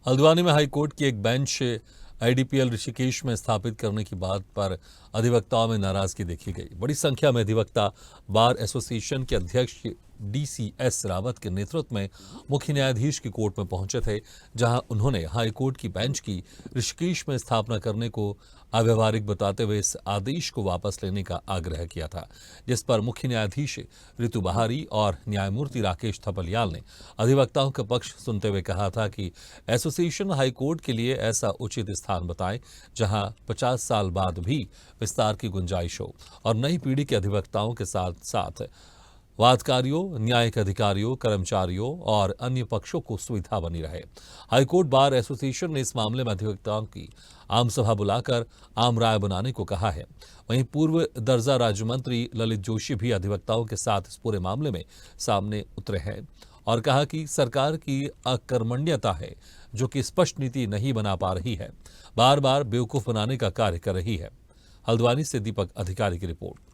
हल्द्वानी में हाईकोर्ट की एक बेंच आईडीपीएल ऋषिकेश में स्थापित करने की बात पर अधिवक्ताओं में नाराजगी देखी गई। बड़ी संख्या में अधिवक्ता बार एसोसिएशन के अध्यक्ष डीसीएस रावत के नेतृत्व में मुख्य न्यायाधीश की कोर्ट में पहुंचे थे, जहां उन्होंने हाईकोर्ट की बेंच की ऋषिकेश में स्थापना करने को अव्यवहारिक बताते हुए इस आदेश को वापस लेने का आग्रह किया था, जिस पर मुख्य न्यायाधीश ऋतु बहारी और न्यायमूर्ति राकेश थपलियाल ने अधिवक्ताओं का पक्ष सुनते हुए कहा था कि एसोसिएशन हाईकोर्ट के लिए ऐसा उचित स्थान बताएं जहां 50 साल बाद भी विस्तार की गुंजाइश हो और नई पीढ़ी के अधिवक्ताओं के साथ साथ वादकारियों, न्यायिक अधिकारियों, कर्मचारियों और अन्य पक्षों को सुविधा बनी रहे। हाईकोर्ट बार एसोसिएशन ने इस मामले में अधिवक्ताओं की आम सभा बुलाकर आम राय बनाने को कहा है। वहीं पूर्व दर्जा राज्य मंत्री ललित जोशी भी अधिवक्ताओं के साथ इस पूरे मामले में सामने उतरे हैं और कहा कि सरकार की अकर्मण्यता है जो कि स्पष्ट नीति नहीं बना पा रही है, बार बार बेवकूफ बनाने का कार्य कर रही है। हल्द्वानी से दीपक अधिकारी की रिपोर्ट।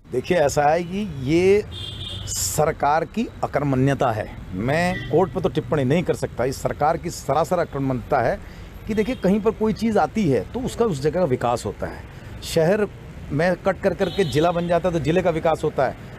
देखिए, ऐसा है कि ये सरकार की अकर्मण्यता है। मैं कोर्ट पर तो टिप्पणी नहीं कर सकता। इस सरकार की सरासर अकर्मण्यता है कि देखिए, कहीं पर कोई चीज़ आती है तो उसका उस जगह का विकास होता है। शहर में कट कर करके जिला बन जाता है तो जिले का विकास होता है।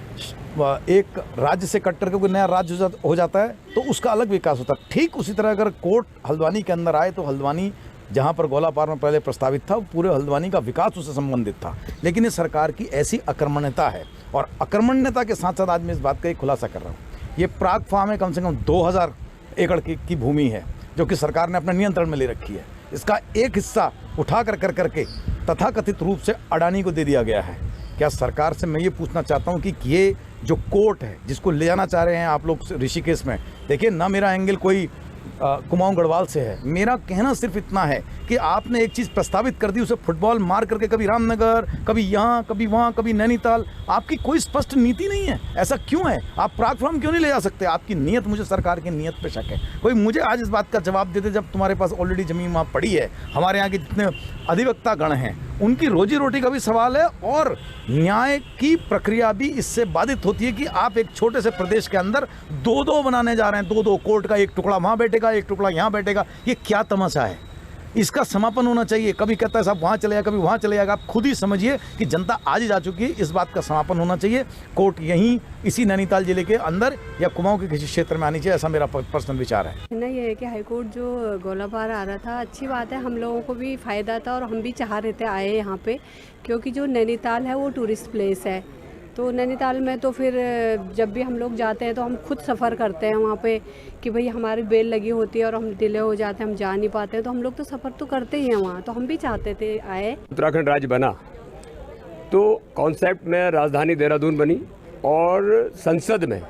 एक राज्य से कट करके कोई नया राज्य हो जाता है तो उसका अलग विकास होता है। ठीक उसी तरह अगर कोर्ट हल्द्वानी के अंदर आए तो हल्द्वानी जहाँ पर गोलापार में पहले प्रस्तावित था, पूरे हल्द्वानी का विकास उससे संबंधित था। लेकिन ये सरकार की ऐसी अकर्मण्यता है और अकर्मण्यता के साथ साथ आज मैं इस बात का एक खुलासा कर रहा हूँ। ये प्राग फार्म है, कम से कम 2000 एकड़ की भूमि है जो कि सरकार ने अपने नियंत्रण में ले रखी है। इसका एक हिस्सा उठा कर करके तथाकथित रूप से अडानी को दे दिया गया है। क्या सरकार से मैं ये पूछना चाहता हूँ कि ये जो कोर्ट है जिसको ले जाना चाह रहे हैं आप लोग ऋषिकेश में, देखिए ना मेरा एंगल कोई कुमाऊं गढ़वाल से है। मेरा कहना सिर्फ इतना है कि आपने एक चीज़ प्रस्तावित कर दी, उसे फुटबॉल मार करके कभी रामनगर, कभी यहाँ, कभी वहाँ, कभी नैनीताल। आपकी कोई स्पष्ट नीति नहीं है। ऐसा क्यों है? आप प्राग फार्म क्यों नहीं ले जा सकते? आपकी नीयत, मुझे सरकार की नीयत पे शक है। कोई मुझे आज इस बात का जवाब दे दे, जब तुम्हारे पास ऑलरेडी ज़मीन वहाँ पड़ी है। हमारे यहाँ के जितने अधिवक्ता गण हैं उनकी रोजी रोटी का भी सवाल है और न्याय की प्रक्रिया भी इससे बाधित होती है कि आप एक छोटे से प्रदेश के अंदर दो बनाने जा रहे हैं। दो कोर्ट का एक टुकड़ा वहाँ बैठेगा, एक टुकड़ा यहाँ बैठेगा। ये क्या तमाशा है? इसका समापन होना चाहिए। कभी कहता है साहब वहाँ चले जाएगा, कभी वहाँ चले जाएगा। आप खुद ही समझिए कि जनता आज ही जा चुकी है। इस बात का समापन होना चाहिए। कोर्ट यहीं इसी नैनीताल जिले के अंदर या कुमाऊं के किसी क्षेत्र में आनी चाहिए, ऐसा मेरा पर्सनल विचार है। ना ये है कि हाईकोर्ट जो गोलाबार आ रहा था, अच्छी बात है, हम लोगों को भी फ़ायदा था और हम भी चाह रहे थे आए यहाँ पे, क्योंकि जो नैनीताल है वो टूरिस्ट प्लेस है। तो नैनीताल में तो फिर जब भी हम लोग जाते हैं तो हम खुद सफ़र करते हैं वहाँ पे कि भाई हमारी बेल लगी होती है और हम डिले हो जाते हैं, हम जा नहीं पाते हैं, तो हम लोग तो सफ़र तो करते ही हैं वहाँ। तो हम भी चाहते थे आए। उत्तराखंड राज्य बना तो कॉन्सेप्ट में राजधानी देहरादून बनी और संसद में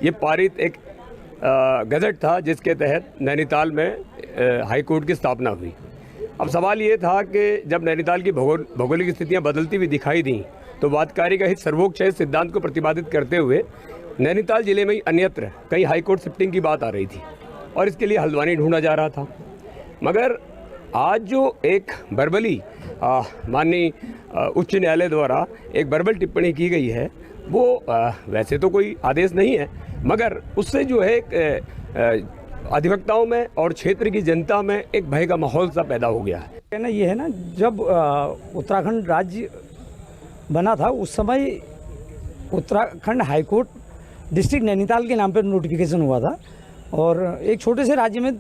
ये पारित एक गजट था जिसके तहत नैनीताल में हाई कोर्ट की स्थापना हुई। अब सवाल ये था कि जब नैनीताल की भौगोलिक स्थितियाँ बदलती हुई दिखाई दी तो वादकारी का हित सर्वोच्च सिद्धांत को प्रतिपादित करते हुए नैनीताल जिले में ही अन्यत्र कहीं हाईकोर्ट शिफ्टिंग की बात आ रही थी और इसके लिए हल्द्वानी ढूंढा जा रहा था। मगर आज जो एक बर्बली माननीय उच्च न्यायालय द्वारा एक बर्बल टिप्पणी की गई है वो वैसे तो कोई आदेश नहीं है, मगर उससे जो है अधिवक्ताओं में और क्षेत्र की जनता में एक भय का माहौल सा पैदा हो गया है। कहना ये है ना, जब उत्तराखंड राज्य बना था उस समय उत्तराखंड हाईकोर्ट डिस्ट्रिक्ट नैनीताल के नाम पर नोटिफिकेशन हुआ था और एक छोटे से राज्य में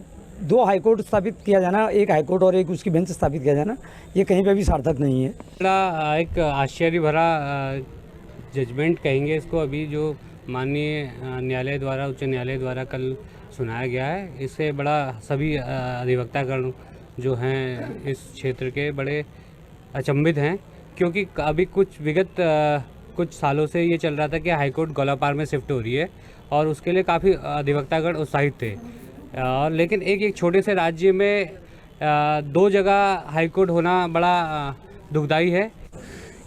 2 हाईकोर्ट स्थापित किया जाना, एक हाईकोर्ट और एक उसकी बेंच स्थापित किया जाना, ये कहीं पे भी सार्थक नहीं है। बड़ा एक आश्चर्य भरा जजमेंट कहेंगे इसको, अभी जो माननीय न्यायालय द्वारा, उच्च न्यायालय द्वारा कल सुनाया गया है। इससे बड़ा सभी अधिवक्तागण जो हैं इस क्षेत्र के बड़े अचंभित हैं, क्योंकि अभी कुछ विगत कुछ सालों से ये चल रहा था कि हाईकोर्ट गोलापार में शिफ्ट हो रही है और उसके लिए काफ़ी अधिवक्तागण उत्साहित थे। और लेकिन एक छोटे से राज्य में 2 जगह हाईकोर्ट होना बड़ा दुखदाई है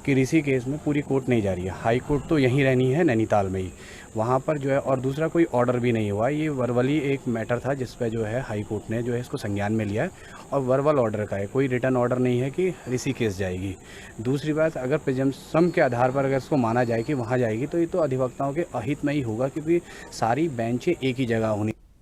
कि ऋषिकेश में पूरी कोर्ट नहीं जा रही है। हाई कोर्ट तो यहीं रहनी है नैनीताल में ही, वहाँ पर जो है। और दूसरा कोई ऑर्डर भी नहीं हुआ। ये वर्बली एक मैटर था जिस पे जो है हाई कोर्ट ने जो है इसको संज्ञान में लिया है और वर्बल ऑर्डर का है, कोई रिटर्न ऑर्डर नहीं है कि ऋषिकेश जाएगी। दूसरी बात, अगर प्रिजम्पशन के आधार पर अगर इसको माना जाए कि वहाँ जाएगी तो ये तो अधिवक्ताओं के अहित में ही होगा, क्योंकि सारी बेंचें एक ही जगह होनी।